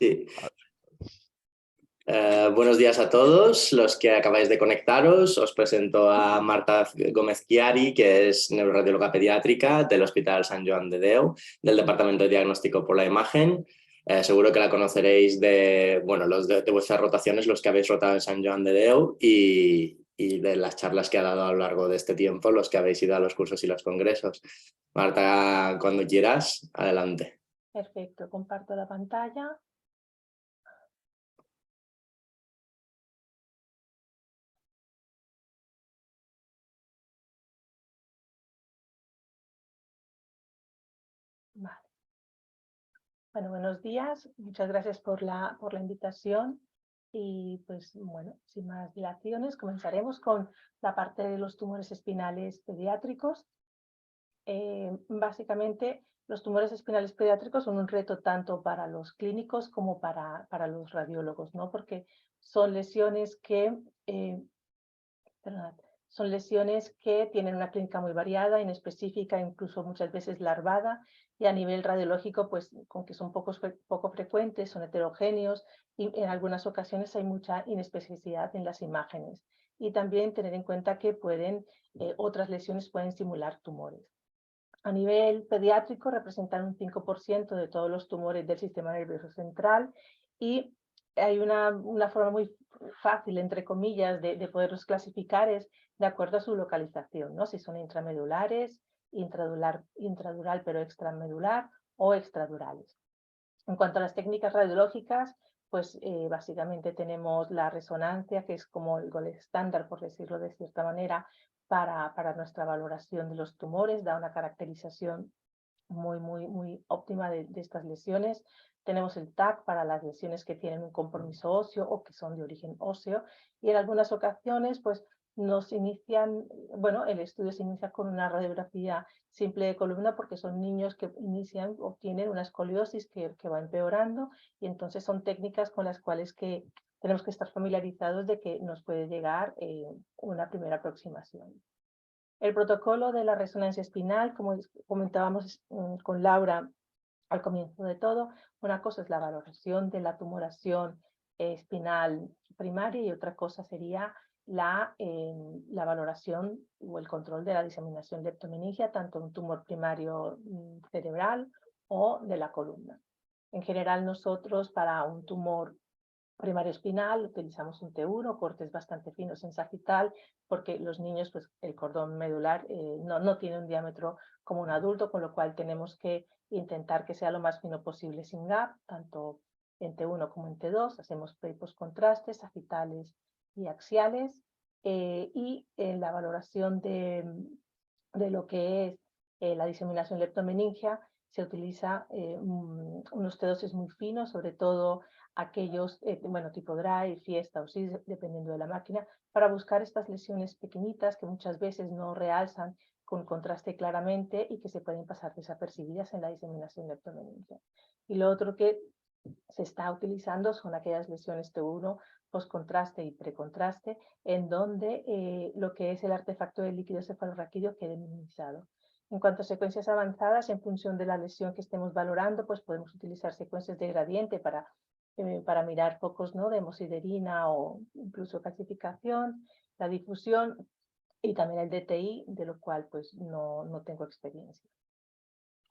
Sí. Buenos días a todos los que acabáis de conectaros. Os presento a Marta Gómez Chiari, que es neuroradióloga pediátrica del Hospital Sant Joan de Déu, del Departamento de Diagnóstico por la Imagen. Seguro que la conoceréis de, bueno, de vuestras rotaciones, los que habéis rotado en Sant Joan de Déu y de las charlas que ha dado a lo largo de este tiempo, los que habéis ido a los cursos y los congresos. Marta, cuando quieras, adelante. Perfecto, comparto la pantalla. Vale. Bueno, buenos días. Muchas gracias por la invitación. Y pues bueno, sin más dilaciones, comenzaremos con la parte de los tumores espinales pediátricos. Básicamente, los tumores espinales pediátricos son un reto tanto para los clínicos como para los radiólogos, ¿no? Porque son lesiones que son lesiones que tienen una clínica muy variada, inespecífica, incluso muchas veces larvada, y a nivel radiológico, pues con que son poco frecuentes, son heterogéneos, y en algunas ocasiones hay mucha inespecificidad en las imágenes. Y también tener en cuenta que otras lesiones pueden simular tumores. A nivel pediátrico representan un 5% de todos los tumores del sistema nervioso central y hay una forma muy fácil, entre comillas, de poderlos clasificar es de acuerdo a su localización, ¿no? Si son intramedulares, intradural pero extramedular o extradurales. En cuanto a las técnicas radiológicas, pues básicamente tenemos la resonancia, que es como el gold estándar, por decirlo de cierta manera, para nuestra valoración de los tumores, da una caracterización muy óptima de estas lesiones. Tenemos el TAC para las lesiones que tienen un compromiso óseo o que son de origen óseo, y en algunas ocasiones pues el estudio se inicia con una radiografía simple de columna porque son niños que obtienen una escoliosis que va empeorando, y entonces son técnicas con las cuales tenemos que estar familiarizados de que nos puede llegar una primera aproximación. El protocolo de la resonancia espinal, como comentábamos con Laura al comienzo de todo, una cosa es la valoración de la tumoración espinal primaria y otra cosa sería la valoración o el control de la diseminación leptomeningia, tanto un tumor primario cerebral o de la columna. En general, nosotros para un tumor primario espinal utilizamos un T1, cortes bastante finos en sagital, porque los niños, pues el cordón medular no tiene un diámetro como un adulto, con lo cual tenemos que intentar que sea lo más fino posible sin gap, tanto en T1 como en T2. Hacemos pre y post contrastes, sagitales y axiales, y en la valoración de lo que es la diseminación leptomeningia se utiliza unos T2 muy finos, sobre todo aquellos, tipo dry, fiesta o cis, dependiendo de la máquina, para buscar estas lesiones pequeñitas que muchas veces no realzan con contraste claramente y que se pueden pasar desapercibidas en la diseminación leptomeningia. Y lo otro que se está utilizando son aquellas lesiones T1 postcontraste y precontraste, en donde lo que es el artefacto del líquido cefalorraquídeo quede minimizado. En cuanto a secuencias avanzadas, en función de la lesión que estemos valorando, pues podemos utilizar secuencias de gradiente para mirar focos, ¿no?, de hemosiderina o incluso calcificación, la difusión y también el DTI, de lo cual pues no tengo experiencia.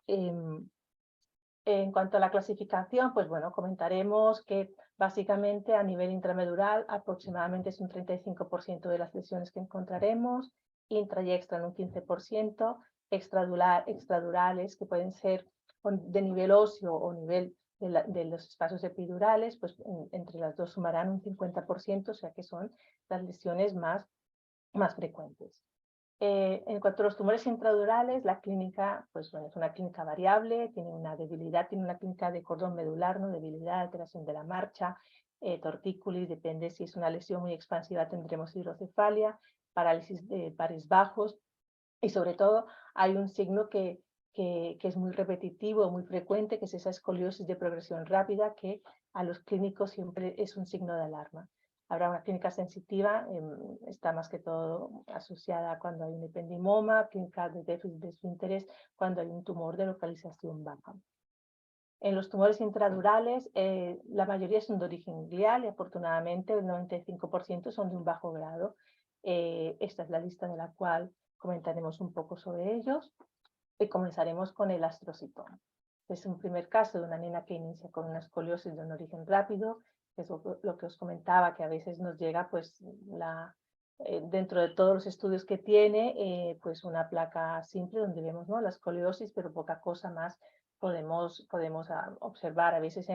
En cuanto a la clasificación, pues bueno, comentaremos que básicamente a nivel intramedural aproximadamente es un 35% de las lesiones que encontraremos, intra y extra en un 15%, extradurales que pueden ser de nivel óseo o nivel de los espacios epidurales, pues entre las dos sumarán un 50%, o sea que son las lesiones más frecuentes. En cuanto a los tumores intradurales, la clínica pues, bueno, es una clínica variable, tiene una debilidad, tiene una clínica de cordón medular, ¿no?, debilidad, alteración de la marcha, tortícolis, depende si es una lesión muy expansiva tendremos hidrocefalia, parálisis de pares bajos, y sobre todo hay un signo que es muy repetitivo, muy frecuente, que es esa escoliosis de progresión rápida, que a los clínicos siempre es un signo de alarma. Habrá una clínica sensitiva, está más que todo asociada cuando hay un ependimoma, clínica de déficit de esfínteres cuando hay un tumor de localización baja. En los tumores intradurales, la mayoría son de origen glial y afortunadamente el 95% son de un bajo grado. Esta es la lista de la cual comentaremos un poco sobre ellos y comenzaremos con el astrocitoma. Es un primer caso de una nena que inicia con una escoliosis de un origen rápido, que es lo que os comentaba, que a veces nos llega pues dentro de todos los estudios que tiene, pues una placa simple donde vemos, ¿no?, la escoliosis, pero poca cosa más podemos observar. A veces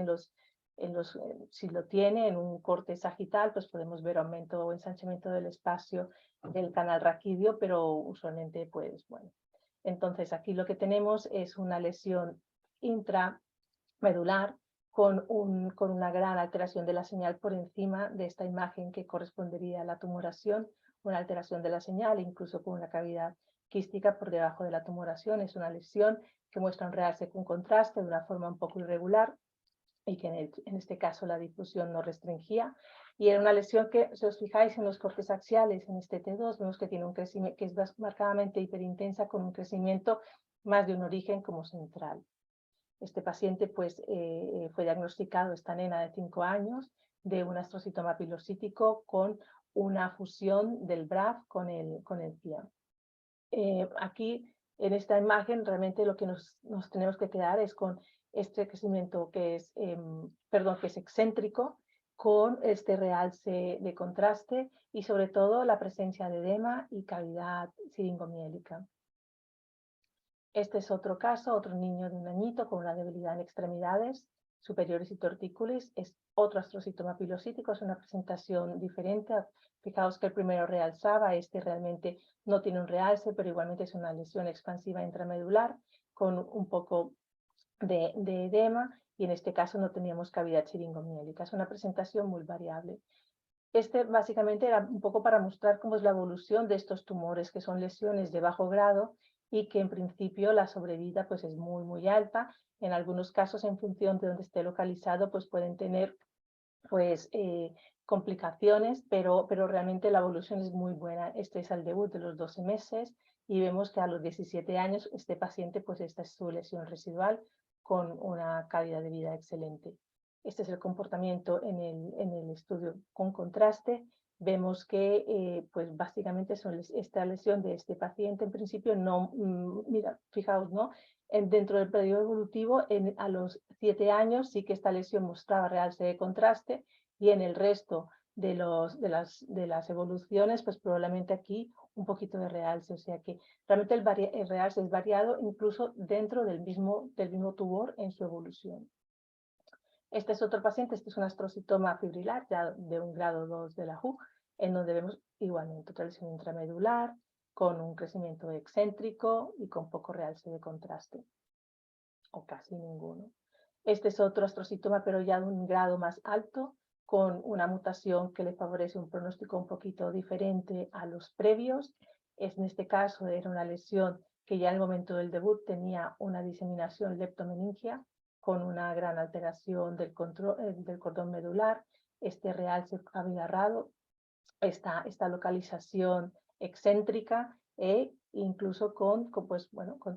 si lo tiene en un corte sagital, pues podemos ver aumento o ensanchamiento del espacio del canal raquídeo, pero usualmente, pues bueno. Entonces aquí lo que tenemos es una lesión intramedular con una gran alteración de la señal por encima de esta imagen que correspondería a la tumoración, una alteración de la señal, incluso con una cavidad quística por debajo de la tumoración. Es una lesión que muestra un realce con contraste de una forma un poco irregular y que en este caso la difusión no restringía. Y era una lesión que, si os fijáis en los cortes axiales, en este T2, vemos que tiene un crecimiento que es marcadamente hiperintensa con un crecimiento más de un origen como central. Este paciente pues, fue diagnosticado, esta nena de 5 años, de un astrocitoma pilosítico con una fusión del BRAF con el PIAM. Aquí, en esta imagen, realmente lo que nos tenemos que quedar es con este crecimiento que es, que es excéntrico, con este realce de contraste y sobre todo la presencia de edema y cavidad siringomiélica. Este es otro caso, otro niño de un añito con una debilidad en extremidades superiores y tortícolis. Es otro astrocitoma pilosítico, es una presentación diferente. Fijaos que el primero realzaba, este realmente no tiene un realce, pero igualmente es una lesión expansiva intramedular con un poco de edema, y en este caso no teníamos cavidad siringomiélica. Es una presentación muy variable. Este básicamente era un poco para mostrar cómo es la evolución de estos tumores, que son lesiones de bajo grado y que en principio la sobrevida pues es muy, muy alta. En algunos casos, en función de donde esté localizado, pues pueden tener pues complicaciones, pero realmente la evolución es muy buena. Este es el debut de los 12 meses y vemos que a los 17 años este paciente, pues esta es su lesión residual con una calidad de vida excelente. Este es el comportamiento en el estudio con contraste. Vemos que pues básicamente esta lesión de este paciente en principio no, mira, fijaos, ¿no? Dentro del periodo evolutivo, a los 7 años sí que esta lesión mostraba realce de contraste, y en el resto de las evoluciones, pues probablemente aquí un poquito de realce, o sea que realmente el realce es variado incluso dentro del mismo tumor en su evolución. Este es otro paciente, este es un astrocitoma fibrilar, ya de un grado 2 de la WHO, en donde vemos igualmente otra lesión intramedular, con un crecimiento excéntrico y con poco realce de contraste, o casi ninguno. Este es otro astrocitoma, pero ya de un grado más alto, con una mutación que le favorece un pronóstico un poquito diferente a los previos. En este caso era una lesión que ya en el momento del debut tenía una diseminación leptomeningia con una gran alteración del cordón medular, este realce abigarrado, esta localización excéntrica e incluso con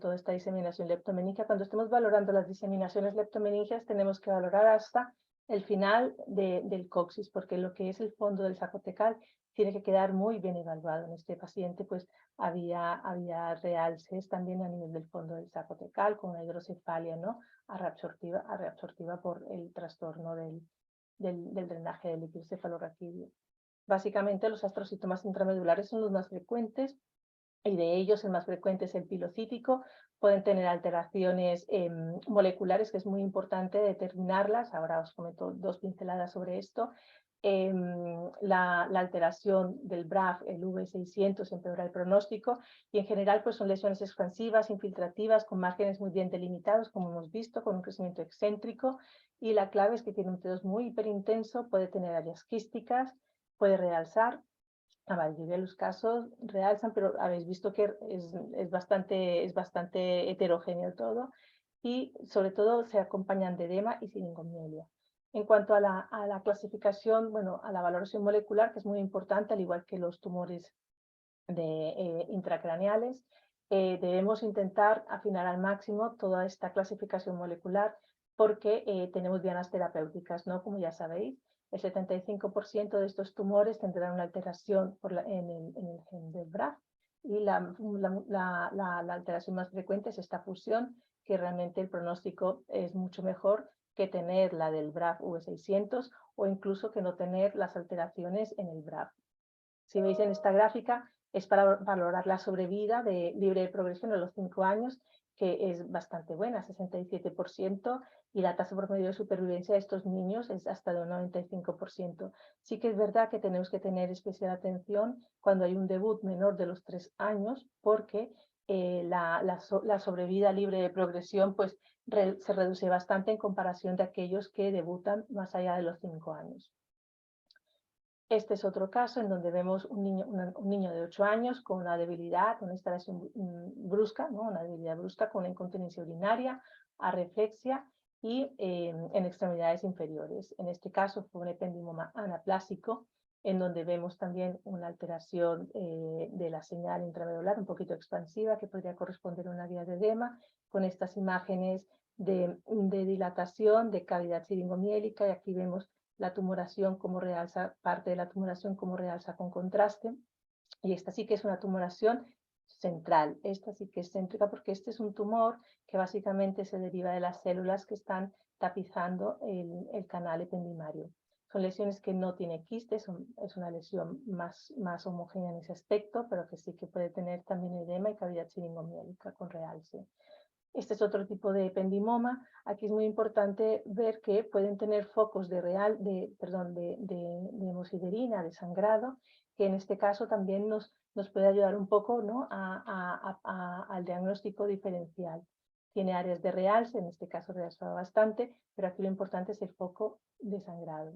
toda esta diseminación leptomeningia. Cuando estemos valorando las diseminaciones leptomeningias, tenemos que valorar hasta el final del coxis, porque lo que es el fondo del sacotecal tiene que quedar muy bien evaluado. En este paciente pues había realces también a nivel del fondo del sacotecal, con una hidrocefalia, ¿no?, reabsortiva por el trastorno del drenaje del líquido cefalorraquídeo. Básicamente los astrocitomas intramedulares son los más frecuentes, y de ellos el más frecuente es el pilocítico. Pueden tener alteraciones moleculares, que es muy importante determinarlas. Ahora os comento 2 pinceladas sobre esto. La alteración del BRAF, el V600, empeora el pronóstico, y en general pues son lesiones expansivas, infiltrativas, con márgenes muy bien delimitados, como hemos visto, con un crecimiento excéntrico, y la clave es que tiene un T2 muy hiperintenso, puede tener áreas quísticas, puede realzar. La mayoría de los casos realzan, pero habéis visto que es bastante heterogéneo todo, y sobre todo se acompañan de edema y siringomielia. En cuanto a la clasificación, bueno, a la valoración molecular, que es muy importante, al igual que los tumores intracraneales, debemos intentar afinar al máximo toda esta clasificación molecular porque tenemos dianas terapéuticas, ¿no? Como ya sabéis, el 75% de estos tumores tendrán una alteración en el gen del BRAF, y la alteración más frecuente es esta fusión, que realmente el pronóstico es mucho mejor que tener la del BRAF V600 o incluso que no tener las alteraciones en el BRAF. Si veis en esta gráfica, es para valorar la sobrevida libre de progresión a los 5 años, que es bastante buena, 67%, y la tasa promedio de supervivencia de estos niños es hasta de un 95%. Sí que es verdad que tenemos que tener especial atención cuando hay un debut menor de los 3 años, porque la sobrevida libre de progresión pues, se reduce bastante en comparación de aquellos que debutan más allá de los 5 años. Este es otro caso en donde vemos un niño de 8 años con una debilidad, una instalación brusca, ¿no? Una debilidad brusca con una incontinencia urinaria, areflexia y en extremidades inferiores. En este caso fue un ependimoma anaplásico, en donde vemos también una alteración de la señal intramedular un poquito expansiva que podría corresponder a una vía de edema, con estas imágenes de dilatación, de cavidad siringomiélica, y aquí vemos la tumoración como realza, parte de la tumoración como realza con contraste, y esta sí que es una tumoración central, esta sí que es céntrica porque este es un tumor que básicamente se deriva de las células que están tapizando el canal ependimario. Son lesiones que no tiene quistes, es una lesión más homogénea en ese aspecto, pero que sí que puede tener también edema y cavidad siringomiélica con realce. Este es otro tipo de ependimoma. Aquí es muy importante ver que pueden tener focos de hemosiderina, de sangrado, que en este caso también nos puede ayudar un poco, ¿no? al diagnóstico diferencial. Tiene áreas de realce, en este caso realza bastante, pero aquí lo importante es el foco de sangrado.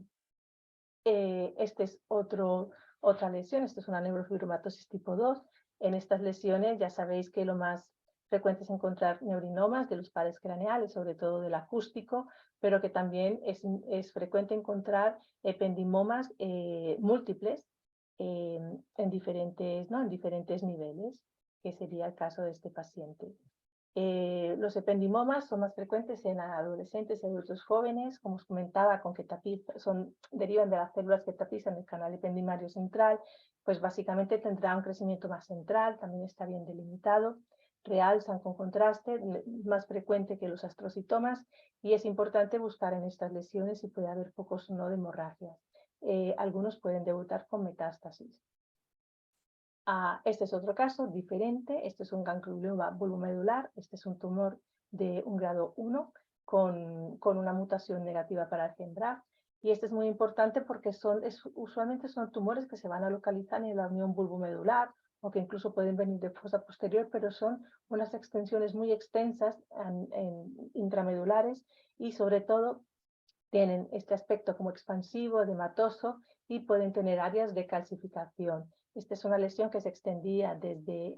Este es otra lesión, esto es una neurofibromatosis tipo 2. En estas lesiones ya sabéis que lo más frecuente es encontrar neurinomas de los pares craneales, sobre todo del acústico, pero que también es frecuente encontrar ependimomas múltiples en diferentes niveles, que sería el caso de este paciente. Los ependimomas son más frecuentes en adolescentes y adultos jóvenes, como os comentaba, derivan de las células que tapizan el canal ependimario central, pues básicamente tendrá un crecimiento más central, también está bien delimitado, realzan con contraste, más frecuente que los astrocitomas, y es importante buscar en estas lesiones si puede haber focos o no de hemorragias. Algunos pueden debutar con metástasis. Este es otro caso diferente, este es un ganglioma bulbomedular, este es un tumor de un grado 1 con una mutación negativa para el gen BRAF, y este es muy importante porque usualmente son tumores que se van a localizar en la unión bulbomedular o que incluso pueden venir de fosa posterior, pero son unas extensiones muy extensas intramedulares, y sobre todo tienen este aspecto como expansivo, edematoso, y pueden tener áreas de calcificación. Esta es una lesión que se extendía desde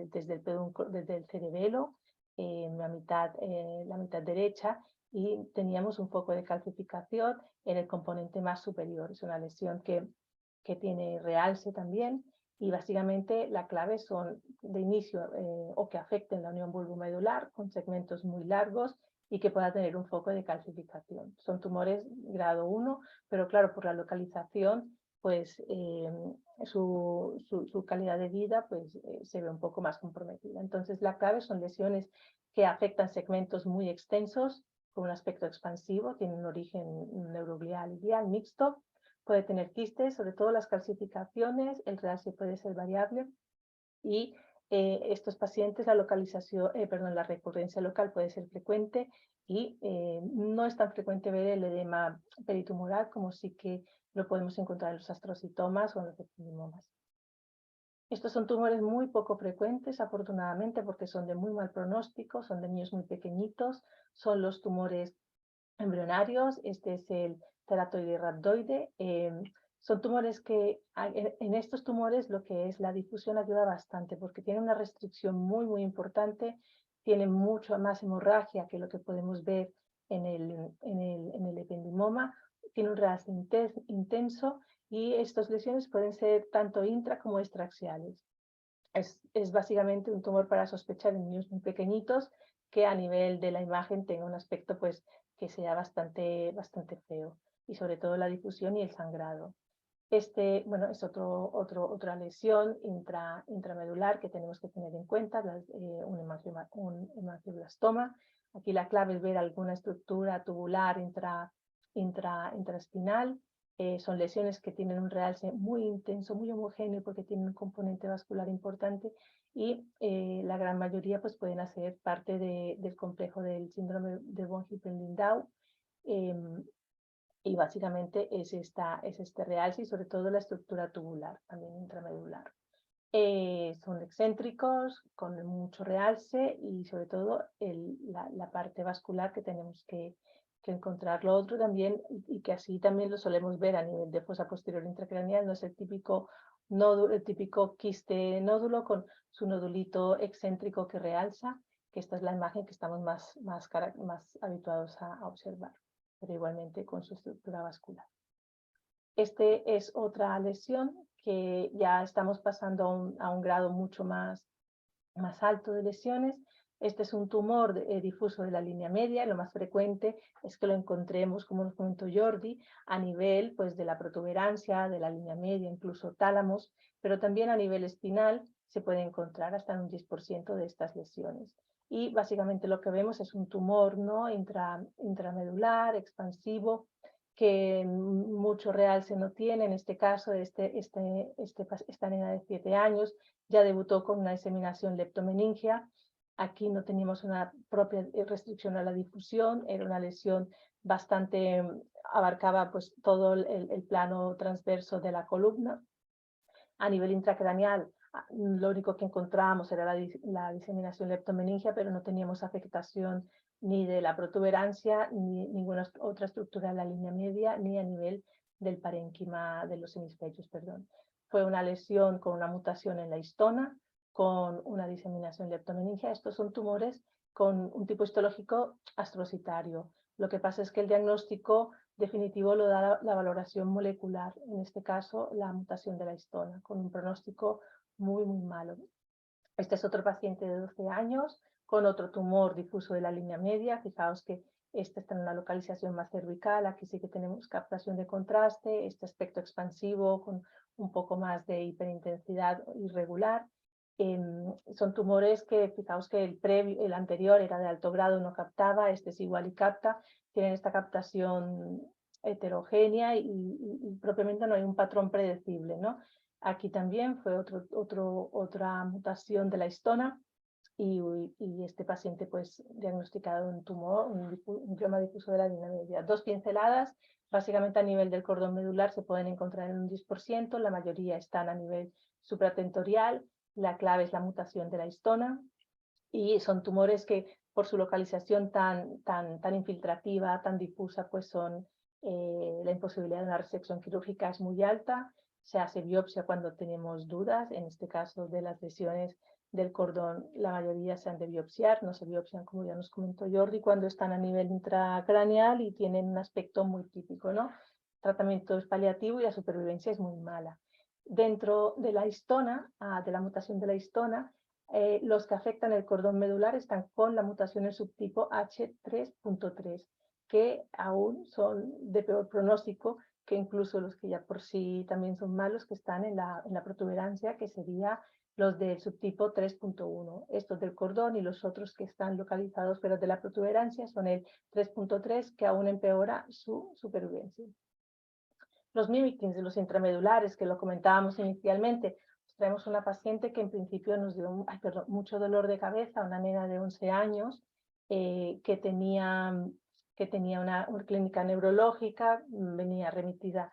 el cerebelo, la mitad derecha, y teníamos un foco de calcificación en el componente más superior. Es una lesión que tiene realce también, y básicamente la clave son de inicio o que afecten la unión bulbomedular con segmentos muy largos y que pueda tener un foco de calcificación. Son tumores grado 1, pero claro, por la localización, pues su calidad de vida pues, se ve un poco más comprometida. Entonces, la clave son lesiones que afectan segmentos muy extensos, con un aspecto expansivo, tienen un origen neuroglial y glial mixto, puede tener quistes, sobre todo las calcificaciones, el realce puede ser variable, y estos pacientes la recurrencia local puede ser frecuente, y no es tan frecuente ver el edema peritumoral como sí que lo podemos encontrar en los astrocitomas o en los ependimomas. Estos son tumores muy poco frecuentes, afortunadamente, porque son de muy mal pronóstico, son de niños muy pequeñitos, son los tumores embrionarios. Este es el teratoide rhabdoide. Son tumores que, en estos tumores, lo que es la difusión ayuda bastante, porque tiene una restricción muy importante, tienen mucho más hemorragia que lo que podemos ver en el ependimoma, tiene un realce intenso, y estas lesiones pueden ser tanto intra como extraaxiales. Es básicamente un tumor para sospechar en niños muy pequeñitos, que a nivel de la imagen tenga un aspecto pues que sea bastante feo, y sobre todo la difusión y el sangrado. Bueno, es otra lesión intramedular que tenemos que tener en cuenta, un hemangioblastoma. Aquí la clave es ver alguna estructura tubular intraespinal. Son lesiones que tienen un realce muy intenso, muy homogéneo, porque tienen un componente vascular importante, y la gran mayoría pues, pueden hacer parte del complejo del síndrome de von Hippel-Lindau. Y básicamente es este realce y sobre todo la estructura tubular, también intramedular. Son excéntricos, con mucho realce, y sobre todo la parte vascular que tenemos que encontrar. Lo otro también, y que así también lo solemos ver a nivel de fosa posterior intracraneal, no es el típico nódulo, el típico quiste nódulo con su nodulito excéntrico que realza, que esta es la imagen que estamos más habituados a observar, pero igualmente con su estructura vascular. Este es otra lesión que ya estamos pasando a un grado mucho más alto de lesiones. Este es un tumor difuso de la línea media. Lo más frecuente es que lo encontremos, como nos comentó Jordi, a nivel pues, de la protuberancia, de la línea media, incluso tálamos, pero también a nivel espinal se puede encontrar hasta en un 10% de estas lesiones. Y básicamente lo que vemos es un tumor, ¿no? Intramedular, expansivo, que mucho realce no tiene. En este caso, esta nena de 7 años ya debutó con una diseminación leptomeningia. Aquí no teníamos una propia restricción a la difusión, era una lesión bastante, abarcaba pues todo el plano transverso de la columna. A nivel intracraneal, lo único que encontrábamos era la diseminación leptomeningia, pero no teníamos afectación ni de la protuberancia, ni ninguna otra estructura de la línea media, ni a nivel del parénquima de los hemisferios, perdón. Fue una lesión con una mutación en la histona, con una diseminación leptomeningia. Estos son tumores con un tipo histológico astrocitario. Lo que pasa es que el diagnóstico definitivo lo da la valoración molecular, en este caso la mutación de la histona, con un pronóstico muy malo. Este es otro paciente de 12 años con otro tumor difuso de la línea media. Fijaos que este está en una localización más cervical, aquí sí que tenemos captación de contraste, este aspecto expansivo con un poco más de hiperintensidad irregular. Son tumores que, fijaos que el anterior era de alto grado, no captaba, este es igual y capta, tienen esta captación heterogénea y propiamente no hay un patrón predecible, ¿no? Aquí también fue otra mutación de la histona, y este paciente pues diagnosticado un tumor, un glioma difuso de la línea media. 2 pinceladas, básicamente a nivel del cordón medular se pueden encontrar en un 10%, la mayoría están a nivel supratentorial. La clave es la mutación de la histona, y son tumores que por su localización tan infiltrativa, tan difusa, pues la imposibilidad de una resección quirúrgica es muy alta. Se hace biopsia cuando tenemos dudas, en este caso de las lesiones del cordón, la mayoría se han de biopsiar, no se biopsian, como ya nos comentó Jordi, cuando están a nivel intracraneal y tienen un aspecto muy típico, ¿no? El tratamiento es paliativo y la supervivencia es muy mala. Dentro de la histona, de la mutación de la histona, los que afectan el cordón medular están con la mutación en subtipo H3.3, que aún son de peor pronóstico que incluso los que ya por sí también son malos, que están en la protuberancia, que sería los del subtipo 3.1. Estos del cordón y los otros que están localizados pero de la protuberancia son el 3.3, que aún empeora su supervivencia. Los mimikins de los intramedulares, que lo comentábamos inicialmente, traemos una paciente que en principio nos dio mucho dolor de cabeza, una nena de 11 años que tenía una clínica neurológica, venía remitida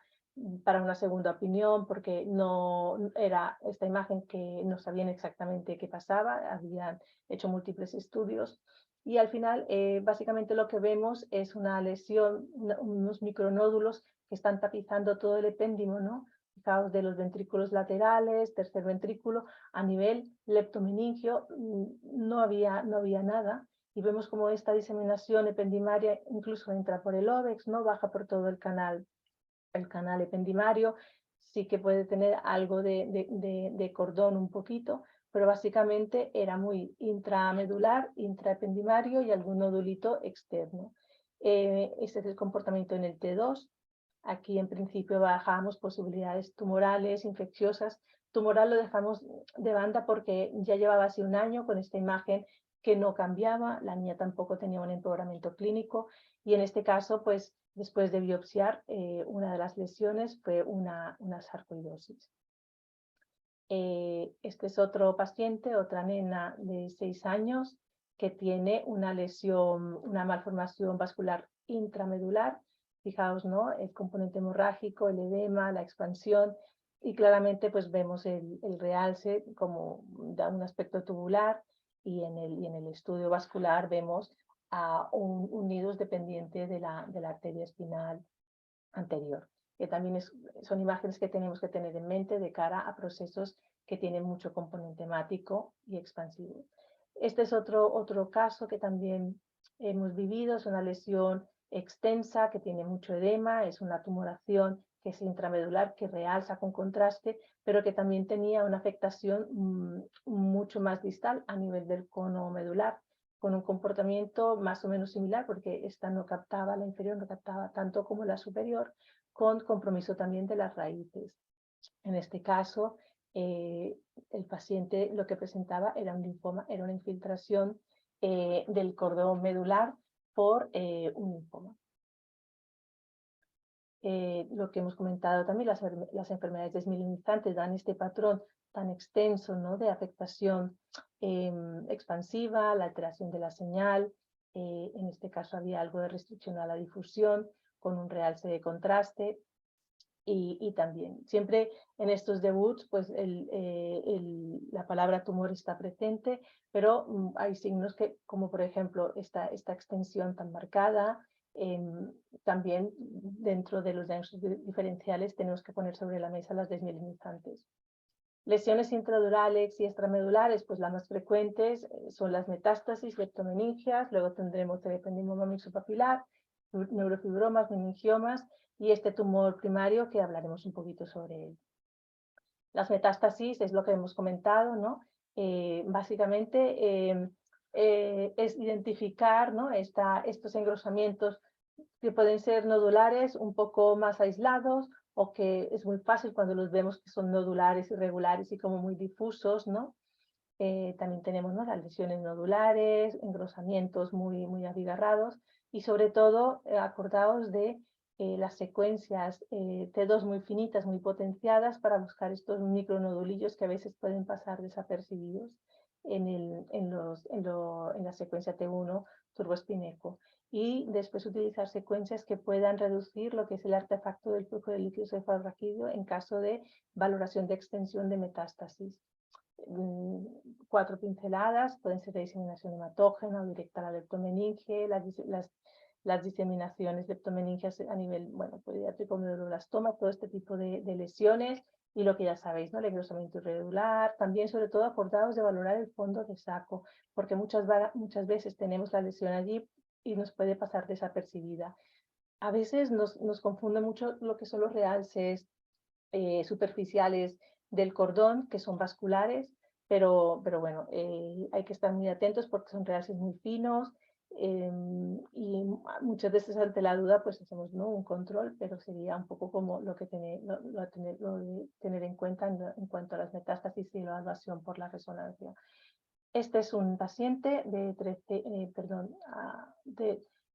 para una segunda opinión porque no era esta imagen que no sabían exactamente qué pasaba, habían hecho múltiples estudios, y al final básicamente lo que vemos es una lesión, unos micronódulos que están tapizando todo el epéndimo, ¿no? Fijaos, de los ventrículos laterales, tercer ventrículo, a nivel leptomeningio no había nada, y vemos como esta diseminación ependimaria incluso entra por el óvex, no baja por todo el canal ependimario. Sí que puede tener algo de cordón un poquito, pero básicamente era muy intramedular, intraependimario y algún nodulito externo. Este es el comportamiento en el T2. Aquí en principio bajamos posibilidades tumorales, infecciosas. Tumoral lo dejamos de banda porque ya llevaba así un año con esta imagen que no cambiaba, la niña tampoco tenía un empeoramiento clínico y en este caso, pues después de biopsiar, una de las lesiones fue una sarcoidosis. Este es otro paciente, otra nena de 6 años que tiene una lesión, una malformación vascular intramedular. Fijaos, ¿no? El componente hemorrágico, el edema, la expansión y claramente pues vemos el realce como da un aspecto tubular y en el estudio vascular vemos a un nidus dependiente de la arteria espinal anterior. Que también son imágenes que tenemos que tener en mente de cara a procesos que tienen mucho componente hemático y expansivo. Este es otro caso que también hemos vivido, es una lesión extensa que tiene mucho edema, es una tumoración que es intramedular, que realza con contraste, pero que también tenía una afectación mucho más distal a nivel del cono medular, con un comportamiento más o menos similar, porque esta no captaba, la inferior no captaba tanto como la superior, con compromiso también de las raíces. En este caso, el paciente lo que presentaba era un linfoma, era una infiltración del cordón medular por un linfoma. Lo que hemos comentado también, las enfermedades desmielinizantes dan este patrón tan extenso, ¿no?, de afectación expansiva, la alteración de la señal, en este caso había algo de restricción a la difusión, con un realce de contraste, y también siempre en estos debuts pues la palabra tumor está presente, pero hay signos que, como por ejemplo esta extensión tan marcada. También dentro de los diagnósticos diferenciales tenemos que poner sobre la mesa las desmielinizantes. Lesiones intradurales y extramedulares, pues las más frecuentes son las metástasis, leptomeningias, luego tendremos el ependimoma mixopapilar, neurofibromas, meningiomas y este tumor primario que hablaremos un poquito sobre él. Las metástasis es lo que hemos comentado, ¿no? Básicamente es identificar, ¿no?, estos engrosamientos que pueden ser nodulares un poco más aislados o que es muy fácil cuando los vemos que son nodulares, irregulares y como muy difusos, ¿no? También tenemos, ¿no?, las lesiones nodulares, engrosamientos muy abigarrados y sobre todo acordaos de las secuencias T2 muy finitas, muy potenciadas para buscar estos micronodulillos que a veces pueden pasar desapercibidos en la secuencia T1 turboespineco. Y después utilizar secuencias que puedan reducir lo que es el artefacto del flujo de líquido cefalorraquídeo en caso de valoración de extensión de metástasis. 4 pinceladas, pueden ser de diseminación hematógena o directa a la leptomeninge, las diseminaciones leptomeningias a nivel, bueno, pediátrico, medulloblastoma, todo este tipo de lesiones, y lo que ya sabéis, ¿no?, el engrosamiento irregular, también sobre todo acordaos de valorar el fondo de saco, porque muchas veces tenemos la lesión allí y nos puede pasar desapercibida. A veces nos confunde mucho lo que son los realces superficiales del cordón, que son vasculares, pero bueno, hay que estar muy atentos porque son realces muy finos y muchas veces ante la duda pues hacemos, ¿no?, un control, pero sería un poco como lo de tener en cuenta en cuanto a las metástasis y la evaluación por la resonancia. Este es un paciente de 13,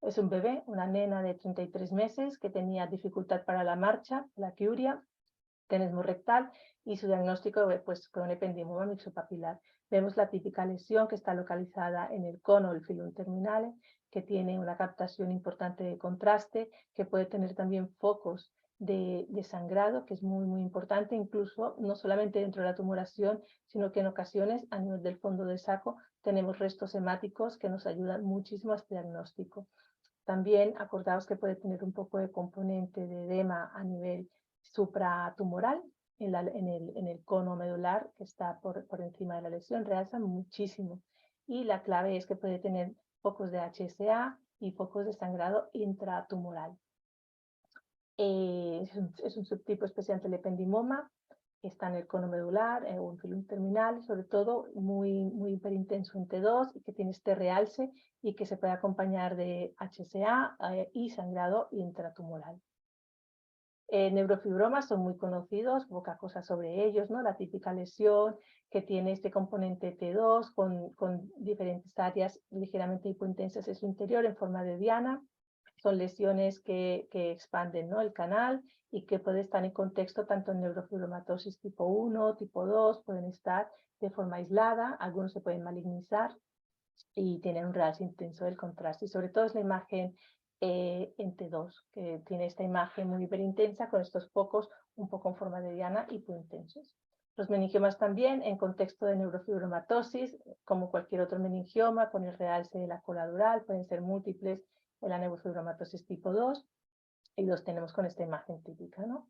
es un bebé, una nena de 33 meses que tenía dificultad para la marcha, la quiuria, tenesmo rectal y su diagnóstico pues, fue un ependimoma mixopapilar. Vemos la típica lesión que está localizada en el cono del filum terminale, que tiene una captación importante de contraste, que puede tener también focos de sangrado, que es muy importante, incluso no solamente dentro de la tumoración, sino que en ocasiones a nivel del fondo del saco tenemos restos hemáticos que nos ayudan muchísimo a este diagnóstico. También acordaos que puede tener un poco de componente de edema a nivel supratumoral en el cono medular que está por encima de la lesión, realza muchísimo. Y la clave es que puede tener focos de HSA y focos de sangrado intratumoral. Es un subtipo especial del ependimoma. está en el cono medular o en filum terminal, sobre todo muy hiperintenso en T2 y que tiene este realce y que se puede acompañar de HSA y sangrado intratumoral. Neurofibromas son muy conocidos, poca cosa sobre ellos, ¿no? La típica lesión que tiene este componente T2 con diferentes áreas ligeramente hipointensas en su interior en forma de diana. Son lesiones que expanden, ¿no?, el canal y que pueden estar en contexto tanto en neurofibromatosis tipo 1, tipo 2, pueden estar de forma aislada, algunos se pueden malignizar y tienen un realce intenso del contraste. Y sobre todo es la imagen en T2, que tiene esta imagen muy hiperintensa con estos focos un poco en forma de diana hipointensos. Los meningiomas también en contexto de neurofibromatosis, como cualquier otro meningioma, con el realce de la cola dural, pueden ser múltiples en la neurofibromatosis tipo 2, y los tenemos con esta imagen típica, ¿no?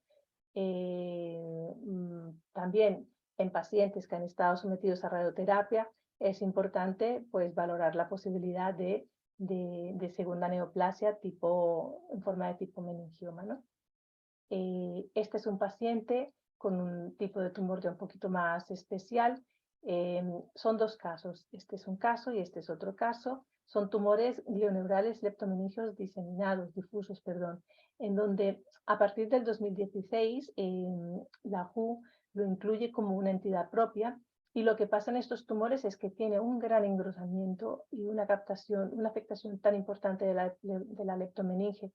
También en pacientes que han estado sometidos a radioterapia es importante pues, valorar la posibilidad de segunda neoplasia en forma de tipo meningioma, ¿no? Este es un paciente con un tipo de tumor ya un poquito más especial. Son dos casos, este es un caso y este es otro caso. Son tumores glioneurales leptomeningios diseminados, difusos, perdón, en donde a partir del 2016 la WHO lo incluye como una entidad propia, y lo que pasa en estos tumores es que tiene un gran engrosamiento y una afectación tan importante de la leptomeninge,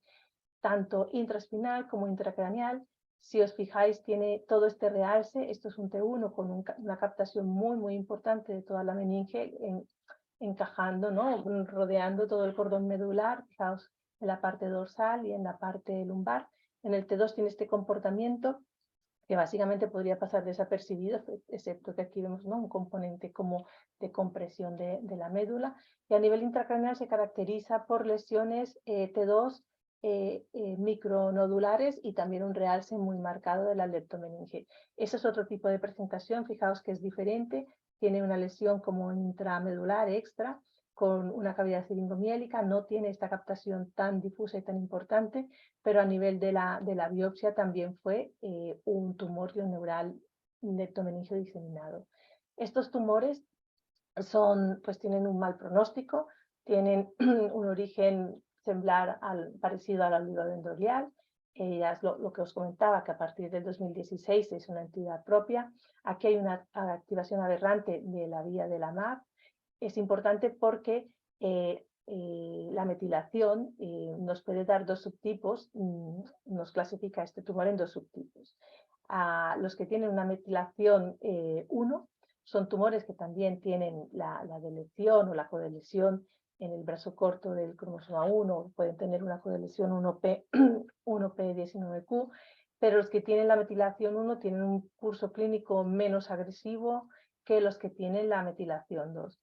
tanto intraespinal como intracraneal. Si os fijáis, tiene todo este realce. Esto es un T1 con una captación muy importante de toda la meninge, encajando, ¿no?, rodeando todo el cordón medular. Fijaos en la parte dorsal y en la parte lumbar. En el T2 tiene este comportamiento que básicamente podría pasar desapercibido, excepto que aquí vemos, ¿no?, un componente como de compresión de la médula. Y a nivel intracraneal se caracteriza por lesiones T2 micronodulares y también un realce muy marcado de la leptomeninge. Ese es otro tipo de presentación, fijaos que es diferente, tiene una lesión como intramedular extra, con una cavidad siringomiélica, no tiene esta captación tan difusa y tan importante, pero a nivel de la biopsia también fue un tumor glioneural leptomeningio diseminado. Estos tumores tienen un mal pronóstico, tienen un origen parecido al oligodendrolial. Es lo que os comentaba, que a partir del 2016 es una entidad propia. Aquí hay una activación aberrante de la vía de la MAP. Es importante porque la metilación nos puede dar dos subtipos, nos clasifica este tumor en dos subtipos. Los que tienen una metilación 1 son tumores que también tienen la deleción o la codeleción en el brazo corto del cromosoma 1, pueden tener una codeleción 1P, 1P19Q, pero los que tienen la metilación 1 tienen un curso clínico menos agresivo que los que tienen la metilación 2.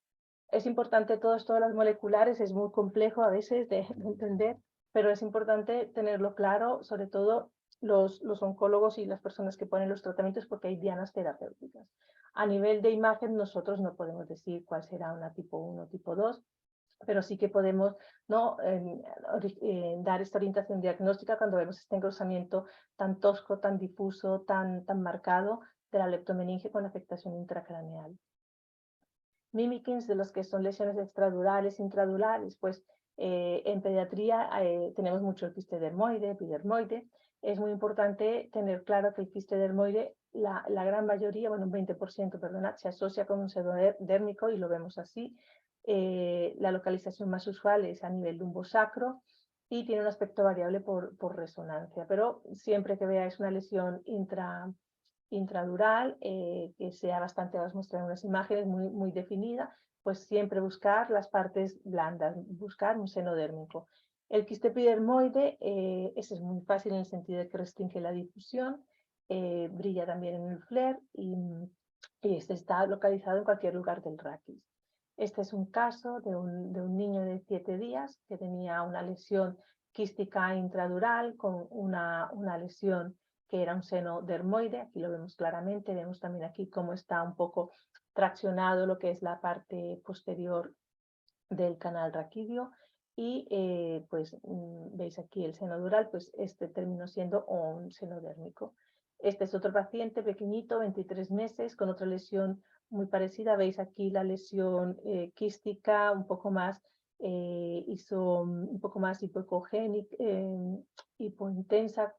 Es importante todo esto de las moleculares, es muy complejo a veces de entender, pero es importante tenerlo claro, sobre todo los oncólogos y las personas que ponen los tratamientos, porque hay dianas terapéuticas. A nivel de imagen nosotros no podemos decir cuál será una tipo 1 o tipo 2, pero sí que podemos, ¿no?, dar esta orientación diagnóstica cuando vemos este engrosamiento tan tosco, tan difuso, tan marcado de la leptomeninge con afectación intracraneal. Mimikins, de los que son lesiones extradurales, intradurales, pues en pediatría tenemos mucho el quiste dermoide, epidermoide. Es muy importante tener claro que el quiste dermoide, la gran mayoría, bueno, un 20%, perdona, se asocia con un pseudodérmico y lo vemos así. La localización más usual es a nivel lumbosacro y tiene un aspecto variable por resonancia, pero siempre que veáis una lesión intradural, que sea bastante, os mostraré unas imágenes muy definida, pues siempre buscar las partes blandas, buscar un seno dérmico. El quiste epidermoide, ese es muy fácil en el sentido de que restringe la difusión, brilla también en el FLAIR y este está localizado en cualquier lugar del raquis. Este es un caso de un niño de 7 días que tenía una lesión quística intradural con una lesión que era un seno dermoide. Aquí lo vemos claramente, vemos también aquí cómo está un poco traccionado lo que es la parte posterior del canal raquídeo y veis aquí el seno dural, pues este terminó siendo un seno dérmico. Este es otro paciente pequeñito, 23 meses, con otra lesión muy parecida. Veis aquí la lesión quística, un poco más, un poco más hipoecogénica, hipointensa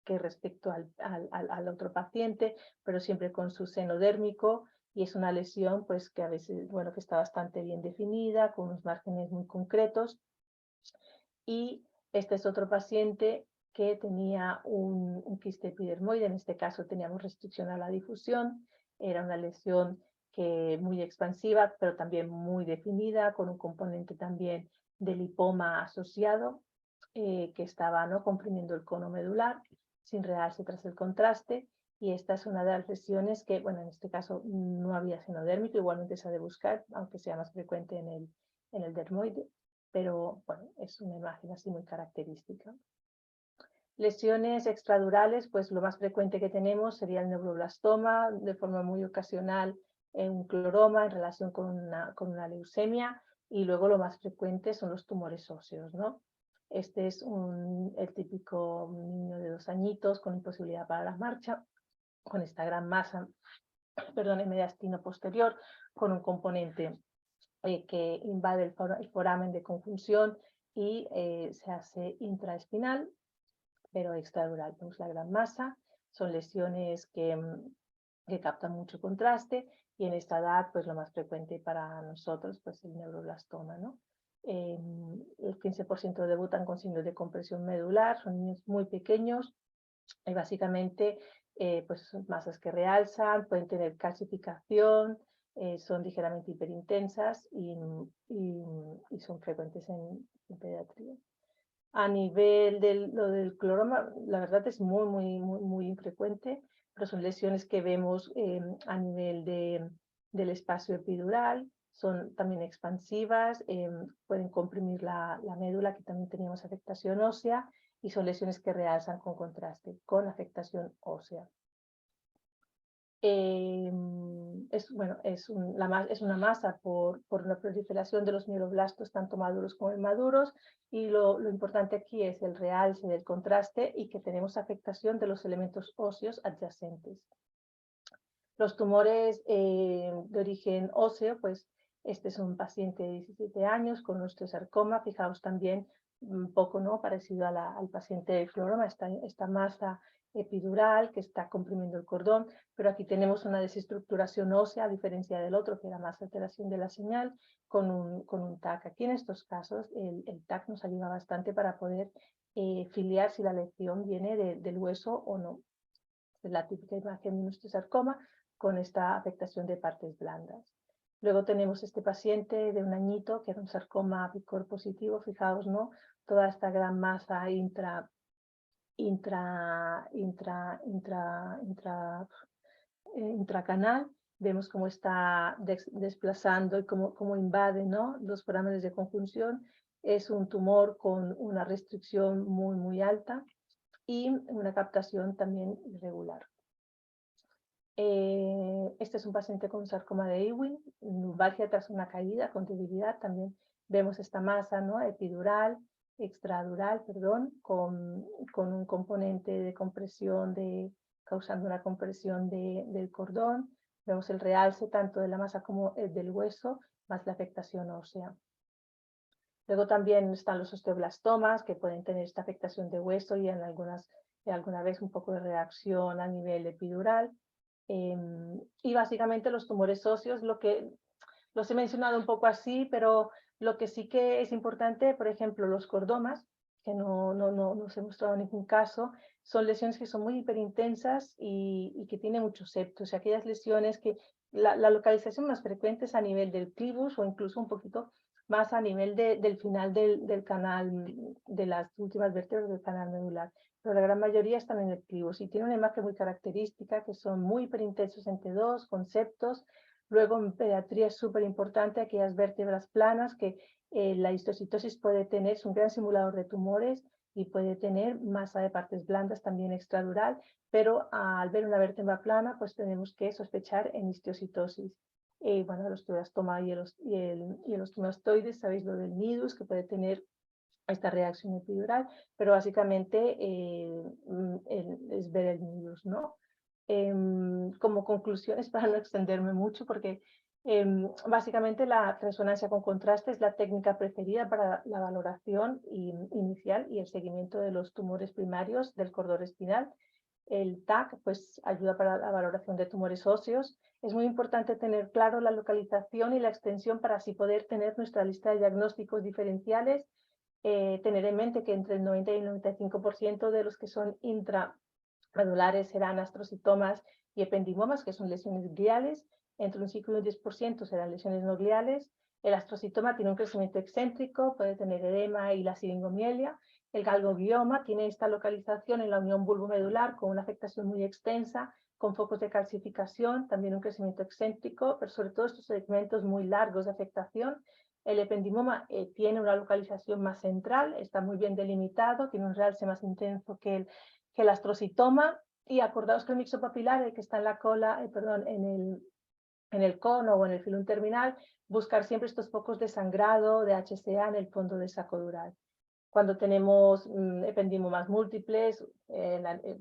que respecto al otro paciente, pero siempre con su seno dérmico, y es una lesión pues que a veces, bueno, que está bastante bien definida, con unos márgenes muy concretos. Y este es otro paciente que tenía un quiste epidermoide, en este caso teníamos restricción a la difusión, era una lesión muy expansiva, pero también muy definida, con un componente también de lipoma asociado, que estaba, ¿no?, comprimiendo el cono medular, sin realce tras el contraste, y esta es una de las lesiones que, bueno, en este caso no había seno dérmico, igualmente se ha de buscar, aunque sea más frecuente en el dermoide, pero bueno, es una imagen así muy característica. Lesiones extradurales, pues lo más frecuente que tenemos sería el neuroblastoma, de forma muy ocasional un cloroma en relación con una leucemia, y luego lo más frecuente son los tumores óseos, ¿no? Este es el típico niño de 2 añitos con imposibilidad para la marcha, con esta gran masa, perdón, en mediastino posterior, con un componente que invade el foramen de conjunción y se hace intraespinal, pero extradural. Vemos la gran masa, son lesiones que captan mucho contraste, y en esta edad pues lo más frecuente para nosotros pues el neuroblastoma, ¿no? El 15% debutan con signos de compresión medular, son niños muy pequeños y básicamente pues son masas que realzan, pueden tener calcificación, son ligeramente hiperintensas y son frecuentes en pediatría. A nivel lo del cloroma, la verdad es muy infrecuente, pero son lesiones que vemos a nivel del espacio epidural, son también expansivas, pueden comprimir la médula, que también teníamos afectación ósea, y son lesiones que realzan con contraste, con afectación ósea. Es una masa por una proliferación de los mieloblastos, tanto maduros como inmaduros, y lo importante aquí es el realce del contraste y que tenemos afectación de los elementos óseos adyacentes. Los tumores de origen óseo, pues este es un paciente de 17 años con osteosarcoma, fijaos también un poco, ¿no?, parecido al paciente de cloroma, esta masa epidural que está comprimiendo el cordón, pero aquí tenemos una desestructuración ósea, a diferencia del otro, que era más alteración de la señal, con un TAC. Aquí en estos casos el TAC nos ayuda bastante para poder filiar si la lesión viene del hueso o no. Es la típica imagen de un osteosarcoma con esta afectación de partes blandas. Luego tenemos este paciente de 1 añito que era un sarcoma picor positivo, fijaos, ¿no?, toda esta gran masa intracanal, vemos cómo está desplazando y cómo invade, ¿no?, los forámenes de conjunción. Es un tumor con una restricción muy alta y una captación también irregular. Este es un paciente con sarcoma de Ewing, lumbalgia tras una caída, con debilidad. También vemos esta masa, ¿no?, extradural, perdón, con un componente de compresión, causando una compresión del cordón. Vemos el realce tanto de la masa como del hueso, más la afectación ósea. Luego también están los osteoblastomas, que pueden tener esta afectación de hueso y alguna vez un poco de reacción a nivel epidural. Y básicamente los tumores óseos, los he mencionado un poco así, pero lo que sí que es importante, por ejemplo, los cordomas, que no se ha mostrado ningún caso, son lesiones que son muy hiperintensas y que tienen muchos septos. O aquellas lesiones que la localización más frecuente es a nivel del clivus, o incluso un poquito más a nivel del final del canal, de las últimas vértebras del canal medular, pero la gran mayoría están en el clivus y tiene una imagen muy característica, que son muy hiperintensos en T2, con septos. Luego en pediatría es súper importante aquellas vértebras planas que la histocitosis puede tener, es un gran simulador de tumores y puede tener masa de partes blandas también extradural, pero al ver una vértebra plana pues tenemos que sospechar en histocitosis. Bueno, los osteoblastoma y el osteomastoides, sabéis lo del nidus, que puede tener esta reacción epidural, pero básicamente es ver el nidus, ¿no? Como conclusiones, para no extenderme mucho, porque básicamente la resonancia con contraste es la técnica preferida para la valoración inicial y el seguimiento de los tumores primarios del cordón espinal. El TAC pues, ayuda para la valoración de tumores óseos. Es muy importante tener claro la localización y la extensión para así poder tener nuestra lista de diagnósticos diferenciales. Tener en mente que entre el 90 y el 95% de los que son intramedulares serán astrocitomas y ependimomas, que son lesiones gliales. Entre un 5 y un 10% serán lesiones no gliales. El astrocitoma tiene un crecimiento excéntrico, puede tener edema y la siringomielia. El galgoglioma tiene esta localización en la unión bulbomedular con una afectación muy extensa, con focos de calcificación, también un crecimiento excéntrico, pero sobre todo estos segmentos muy largos de afectación. El ependimoma tiene una localización más central, está muy bien delimitado, tiene un realce más intenso que el astrocitoma, y acordaos que el mixopapilar, el que está en la cola, perdón, en el cono o en el filum terminal, buscar siempre estos focos de sangrado, de HCA en el fondo del saco dural. Cuando tenemos ependimomas múltiples,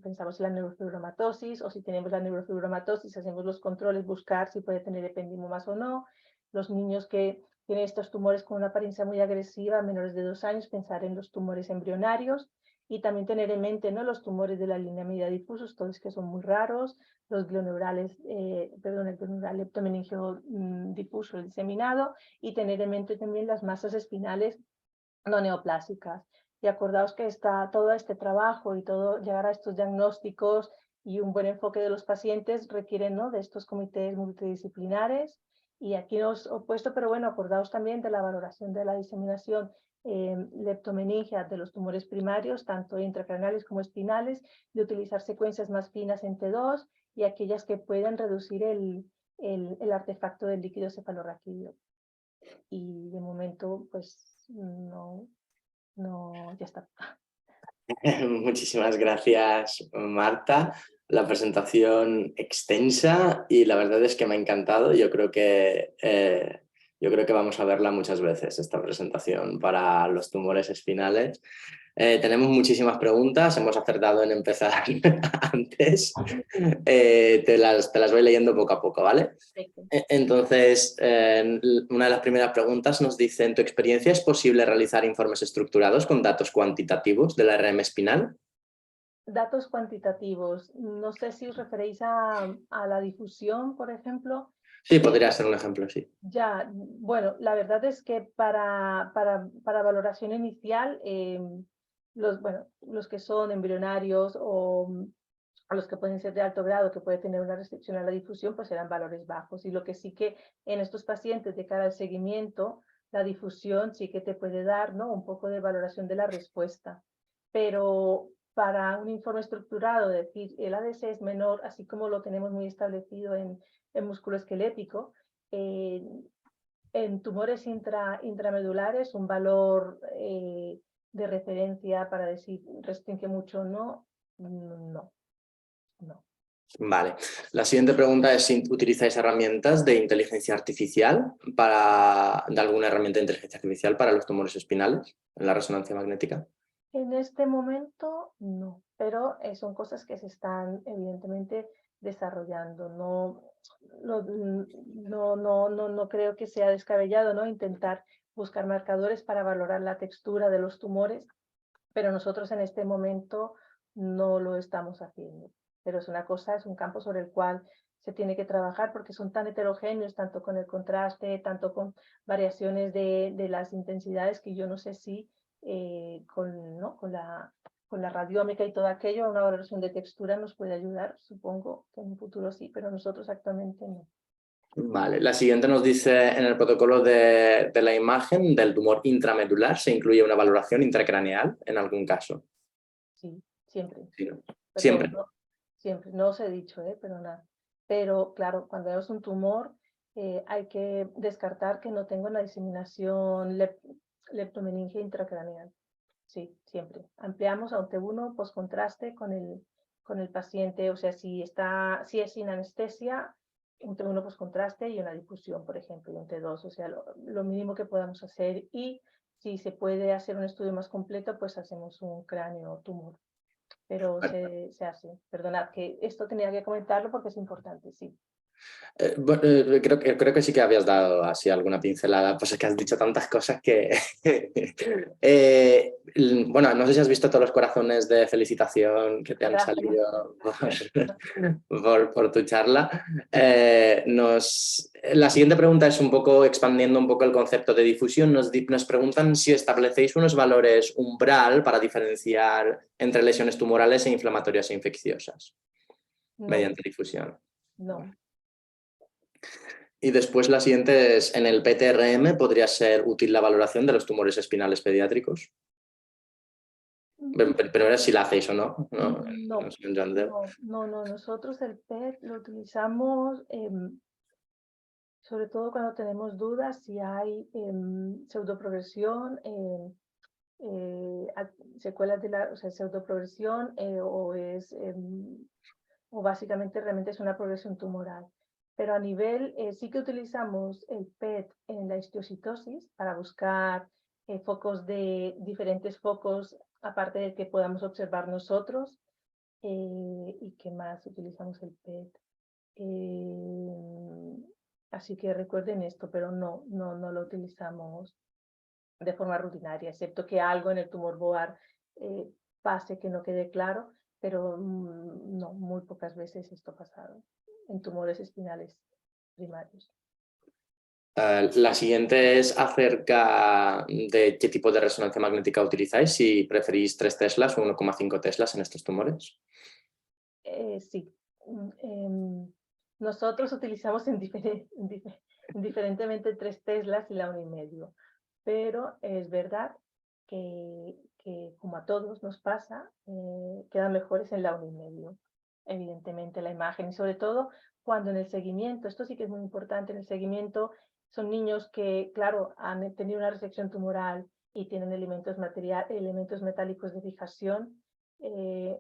pensamos en la neurofibromatosis, o si tenemos la neurofibromatosis, hacemos los controles, buscar si puede tener ependimomas o no. Los niños que tienen estos tumores con una apariencia muy agresiva, menores de 2 años, pensar en los tumores embrionarios, y también tener en mente, ¿no?, los tumores de la línea media difusos, todos que son muy raros, los glioneurales, perdón, el glioneural leptomeningio difuso, el diseminado, y tener en mente también las masas espinales no neoplásicas. Y acordaos que todo este trabajo y todo llegar a estos diagnósticos y un buen enfoque de los pacientes requieren, ¿no?, de estos comités multidisciplinares. Y aquí no os he puesto, pero bueno, acordaos también de la valoración de la diseminación leptomeningia de los tumores primarios, tanto intracraneales como espinales, de utilizar secuencias más finas en T2 y aquellas que puedan reducir el artefacto del líquido cefalorraquídeo. Y de momento, pues no, ya está. Muchísimas gracias, Marta. La presentación extensa y la verdad es que me ha encantado. Yo creo que vamos a verla muchas veces, esta presentación para los tumores espinales. Tenemos muchísimas preguntas, hemos acertado en empezar antes. Te las voy leyendo poco a poco, ¿vale? Perfecto. Entonces, una de las primeras preguntas nos dice: ¿en tu experiencia es posible realizar informes estructurados con datos cuantitativos de la RM espinal? Datos cuantitativos. No sé si os referéis a la difusión, por ejemplo. Sí, podría ser un ejemplo, sí. Ya, bueno, la verdad es que para valoración inicial, los que son embrionarios o los que pueden ser de alto grado, que puede tener una restricción a la difusión, pues serán valores bajos. Y lo que sí que en estos pacientes de cara al seguimiento, la difusión sí que te puede dar, ¿no?, un poco de valoración de la respuesta. Pero para un informe estructurado, decir el ADC es menor, así como lo tenemos muy establecido en músculo esquelético, en tumores intramedulares, un valor de referencia para decir restringe mucho o no, no. Vale. La siguiente pregunta es si utilizáis herramientas de inteligencia artificial de alguna herramienta de inteligencia artificial para los tumores espinales en la resonancia magnética. En este momento no, pero son cosas que se están evidentemente desarrollando. No creo que sea descabellado, ¿no?, intentar buscar marcadores para valorar la textura de los tumores, pero nosotros en este momento no lo estamos haciendo. Pero es un campo sobre el cual se tiene que trabajar porque son tan heterogéneos, tanto con el contraste, tanto con variaciones de las intensidades, que yo no sé si con la radiómica y todo aquello, una valoración de textura nos puede ayudar. Supongo que en un futuro sí, pero nosotros actualmente no. Vale. La siguiente nos dice: en el protocolo de la imagen del tumor intramedular se incluye una valoración intracraneal en algún caso. Sí, siempre. Sí, ¿no? Pero Siempre. siempre, no os he dicho, pero nada. Pero claro, cuando vemos un tumor, hay que descartar que no tenga una diseminación leptomeningia intracraneal. Sí, siempre. Ampliamos a un T1 postcontraste con el paciente, o sea, si es sin anestesia, un T1 postcontraste y una difusión, por ejemplo, y un T2, o sea, lo mínimo que podamos hacer. Y si se puede hacer un estudio más completo, pues hacemos un cráneo tumor. pero se hace. Perdonad, que esto tenía que comentarlo porque es importante, sí. Creo que sí que habías dado así alguna pincelada, pues es que has dicho tantas cosas que... bueno, no sé si has visto todos los corazones de felicitación que te han Gracias. salido por tu charla. La siguiente pregunta es un poco expandiendo un poco el concepto de difusión. Nos preguntan si establecéis unos valores umbral para diferenciar entre lesiones tumorales e inflamatorias e infecciosas No, mediante difusión. no. Y después la siguiente es, en el PTRM podría ser útil la valoración de los tumores espinales pediátricos. Primero si la hacéis o no. No, No, no. Nosotros el PET lo utilizamos sobre todo cuando tenemos dudas si hay pseudoprogresión, secuelas de la, o sea, pseudoprogresión o básicamente realmente es una progresión tumoral. Pero a nivel, sí que utilizamos el PET en la histiocytosis para buscar diferentes focos, aparte de que podamos observar nosotros. ¿Y qué más utilizamos el PET? Así que recuerden esto, pero no lo utilizamos de forma rutinaria, excepto que algo en el tumor boar pase que no quede claro, pero no, muy pocas veces esto ha pasado en tumores espinales primarios. La siguiente es acerca de qué tipo de resonancia magnética utilizáis, si preferís 3 teslas o 1,5 teslas en estos tumores. Sí. Nosotros utilizamos indiferentemente 3 teslas y la 1,5, pero es verdad que como a todos nos pasa, quedan mejores en la 1,5, evidentemente la imagen, y sobre todo cuando en el seguimiento, esto sí que es muy importante, en el seguimiento son niños que, claro, han tenido una resección tumoral y tienen elementos metálicos de fijación. 3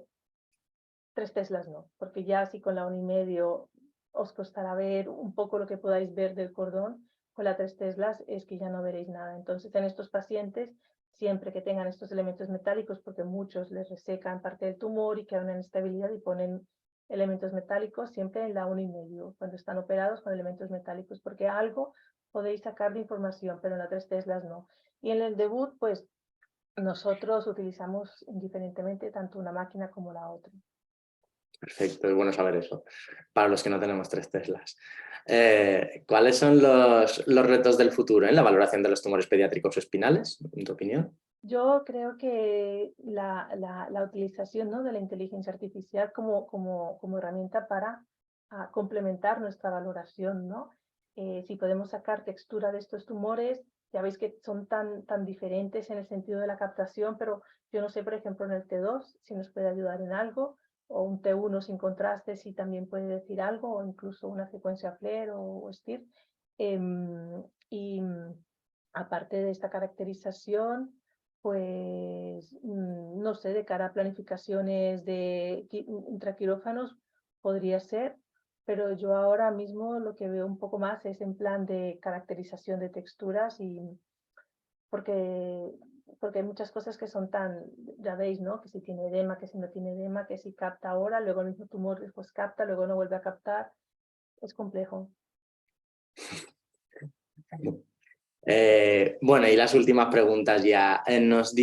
teslas no, porque ya así con la 1,5 os costará ver un poco lo que podáis ver del cordón. Con la 3 teslas es que ya no veréis nada. Entonces, en estos pacientes, siempre que tengan estos elementos metálicos, porque muchos les resecan parte del tumor y quedan en estabilidad y ponen elementos metálicos, siempre en la 1,5, cuando están operados con elementos metálicos, porque algo podéis sacar de información, pero en la 3 teslas no. Y en el debut, pues nosotros utilizamos indiferentemente tanto una máquina como la otra. Perfecto, es bueno saber eso, para los que no tenemos 3 teslas. ¿Cuáles son los retos del futuro en la valoración de los tumores pediátricos espinales, en tu opinión? Yo creo que la utilización, ¿no?, de la inteligencia artificial como herramienta para complementar nuestra valoración, ¿no? Si podemos sacar textura de estos tumores, ya veis que son tan diferentes en el sentido de la captación, pero yo no sé, por ejemplo, en el T2 si nos puede ayudar en algo, o un T1 sin contraste si también puede decir algo, o incluso una secuencia FLAIR o STIR. Y aparte de esta caracterización, pues no sé, de cara a planificaciones de intraquirófanos podría ser, pero yo ahora mismo lo que veo un poco más es en plan de caracterización de texturas y porque hay muchas cosas que son tan, ya veis, ¿no? Que si tiene edema, que si no tiene edema, que si capta ahora, luego el mismo tumor después capta, luego no vuelve a captar, es complejo. Bueno, y las últimas preguntas ya. Nos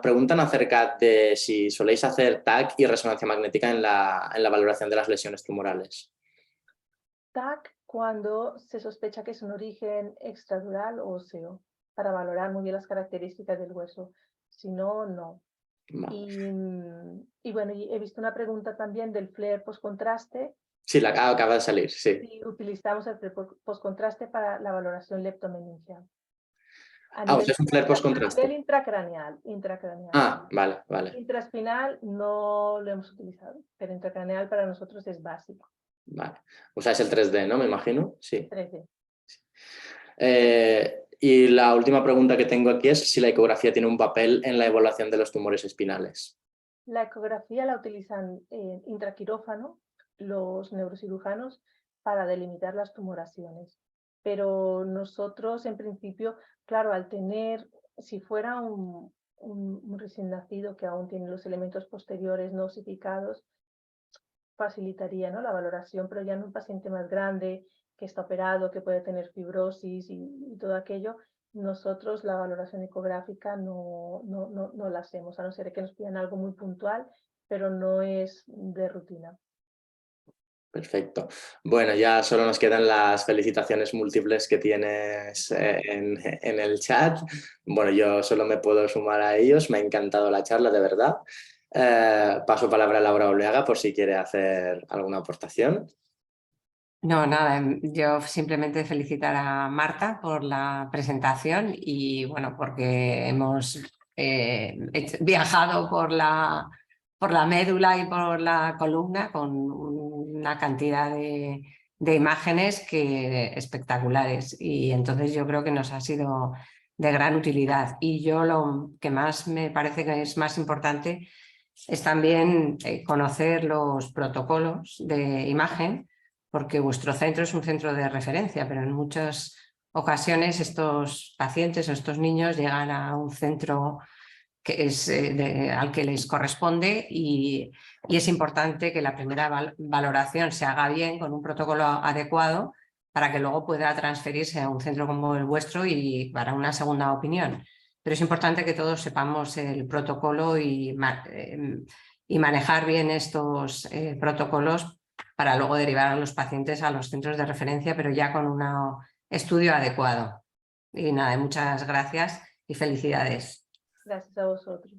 preguntan acerca de si soléis hacer TAC y resonancia magnética en la valoración de las lesiones tumorales. TAC cuando se sospecha que es un origen extradural o óseo, para valorar muy bien las características del hueso. Si no, no. Vale. Y bueno, y he visto una pregunta también del FLAIR postcontraste. Sí, acaba de salir, sí. Si utilizamos el FLAIR postcontraste para la valoración leptomeningeal. O sea, es un FLAIR A nivel post-contraste. intracraneal. Vale. Intraespinal no lo hemos utilizado, pero intracraneal para nosotros es básico. Vale. Usáis el 3D, ¿no? Me imagino. Sí. 13. Y la última pregunta que tengo aquí es si la ecografía tiene un papel en la evaluación de los tumores espinales. La ecografía la utilizan en intraquirófano los neurocirujanos para delimitar las tumoraciones. Pero nosotros, en principio, claro, al tener, si fuera un recién nacido que aún tiene los elementos posteriores no osificados, facilitaría, ¿no?, la valoración, pero ya en un paciente más grande, que está operado, que puede tener fibrosis y todo aquello, nosotros la valoración ecográfica no la hacemos, a no ser que nos pidan algo muy puntual, pero no es de rutina. Perfecto. Bueno, ya solo nos quedan las felicitaciones múltiples que tienes en el chat. Bueno, yo solo me puedo sumar a ellos. Me ha encantado la charla, de verdad. Paso palabra a Laura Oleaga por si quiere hacer alguna aportación. No, nada, yo simplemente felicitar a Marta por la presentación y bueno, porque hemos viajado por la médula y por la columna con una cantidad de imágenes espectaculares, y entonces yo creo que nos ha sido de gran utilidad. Y yo lo que más me parece que es más importante es también conocer los protocolos de imagen, porque vuestro centro es un centro de referencia, pero en muchas ocasiones estos pacientes o estos niños llegan a un centro que es, al que les corresponde, y es importante que la primera valoración se haga bien con un protocolo adecuado para que luego pueda transferirse a un centro como el vuestro y para una segunda opinión. Pero es importante que todos sepamos el protocolo y manejar bien estos protocolos para luego derivar a los pacientes a los centros de referencia, pero ya con un estudio adecuado. Y nada, muchas gracias y felicidades. Gracias a vosotros.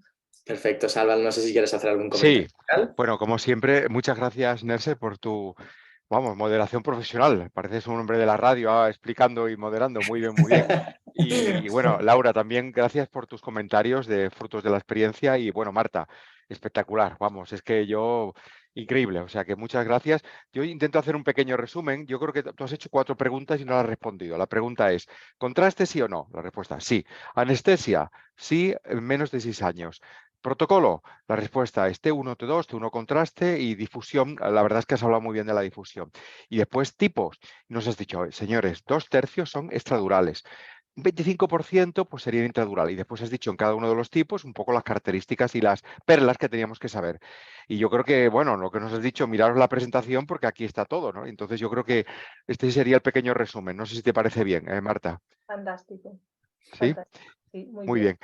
Perfecto, Salva, no sé si quieres hacer algún comentario. Sí, bueno, como siempre, muchas gracias, Nerse, por tu, vamos, moderación profesional. Pareces un hombre de la radio explicando y moderando. Muy bien, muy bien. Y bueno, Laura, también gracias por tus comentarios de frutos de la experiencia. Y bueno, Marta, espectacular. Vamos, es que increíble. O sea que muchas gracias. Yo intento hacer un pequeño resumen. Yo creo que tú has hecho 4 preguntas y no las has respondido. La pregunta es, ¿contraste sí o no? La respuesta, sí. Anestesia, sí, en menos de 6 años. Protocolo, la respuesta es T1, T2, T1 contraste, y difusión. La verdad es que has hablado muy bien de la difusión. Y después tipos. Nos has dicho, señores, 2/3 son extradurales. 25% pues sería intradural, y después has dicho en cada uno de los tipos un poco las características y las perlas que teníamos que saber. Y yo creo que, bueno, lo que nos has dicho, miraros la presentación porque aquí está todo, ¿no? Entonces yo creo que este sería el pequeño resumen. No sé si te parece bien, Marta. Fantástico. ¿Sí? Fantástico. Sí, Muy bien.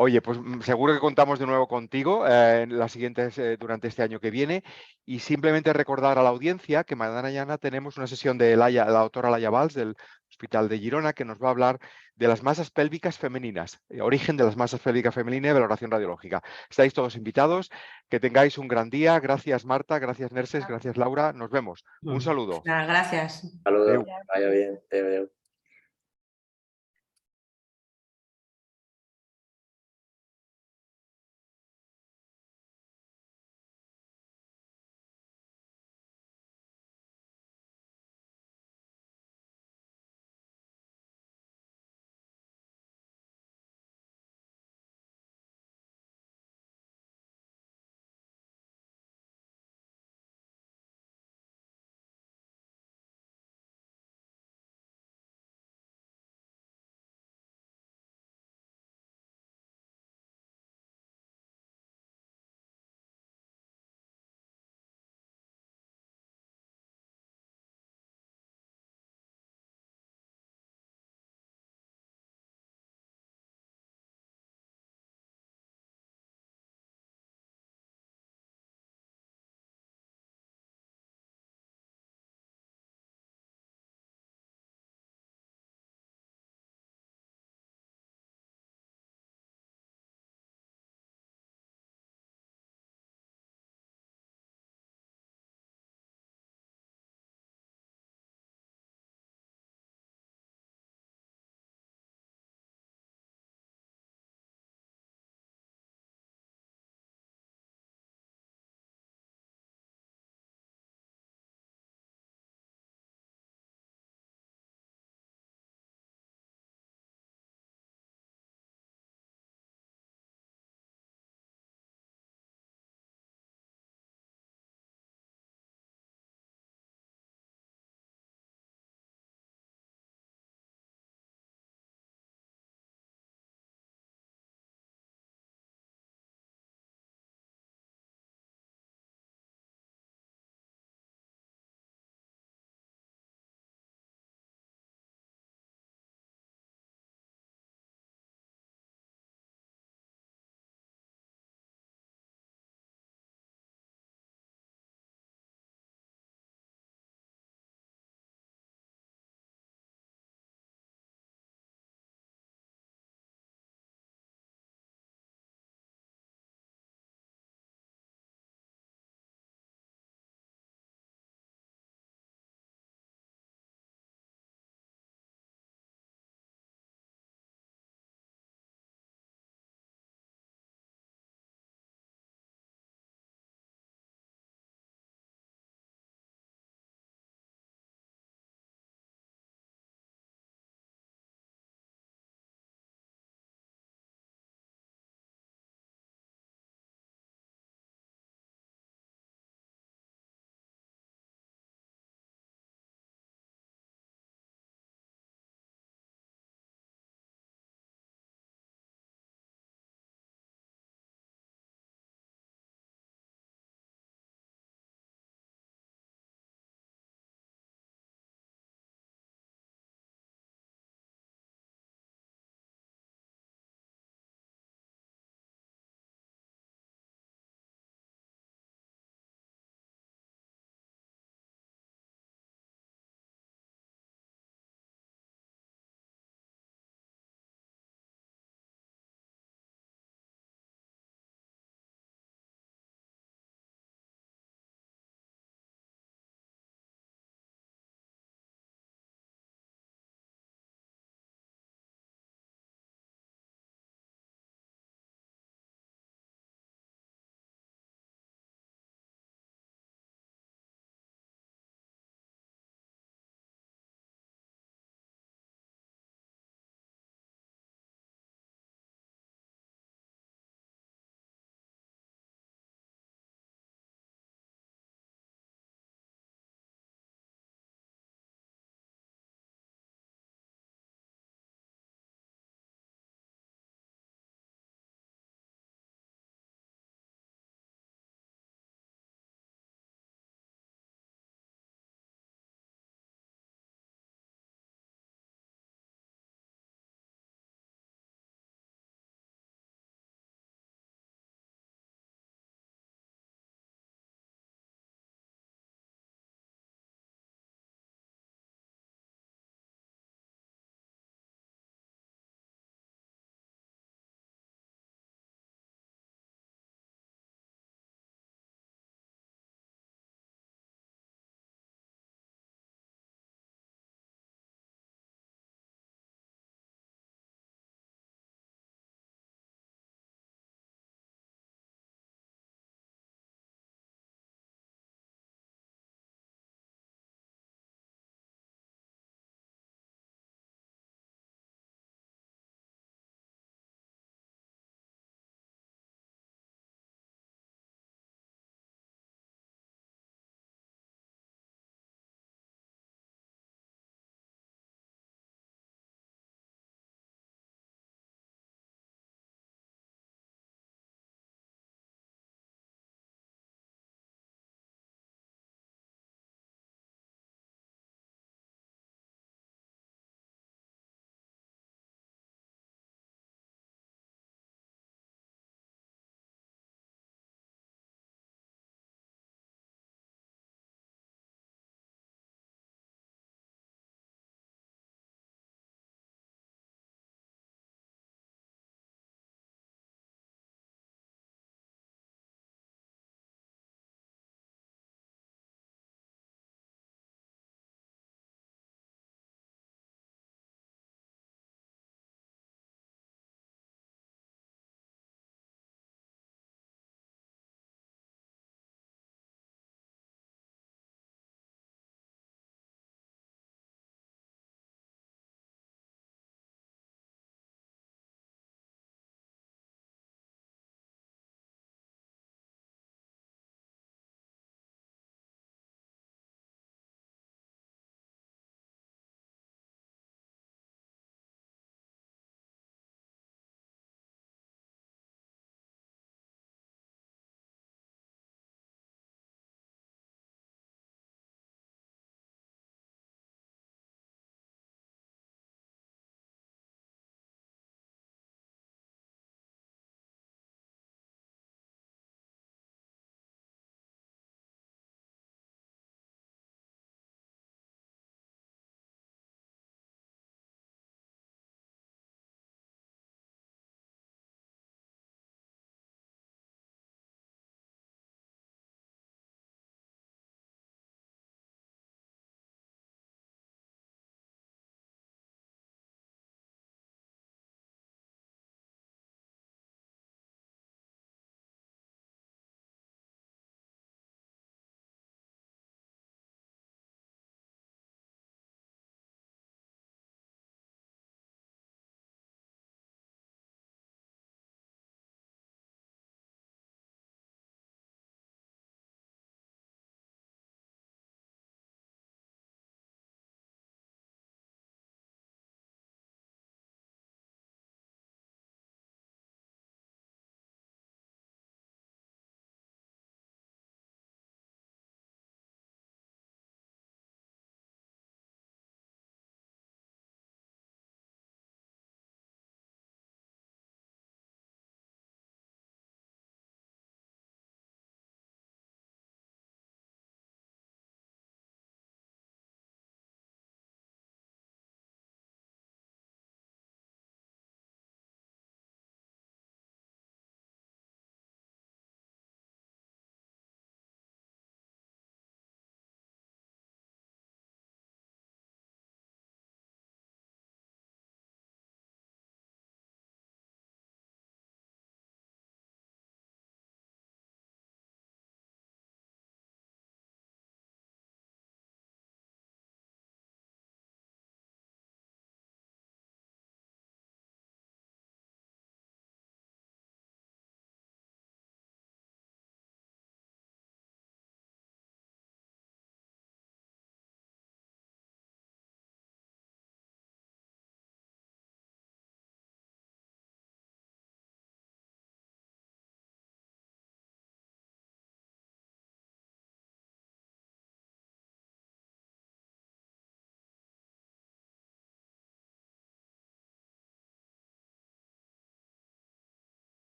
Oye, pues seguro que contamos de nuevo contigo en las siguientes, durante este año que viene, y simplemente recordar a la audiencia que mañana tenemos una sesión de la doctora Laia Valls del Hospital de Girona, que nos va a hablar de las masas pélvicas femeninas, origen de las masas pélvicas femeninas y valoración radiológica. Estáis todos invitados, que tengáis un gran día. Gracias, Marta, gracias, Nerses, gracias, Laura. Nos vemos. Un saludo. Gracias. Saludos, Adeu. vaya bien. Adeu.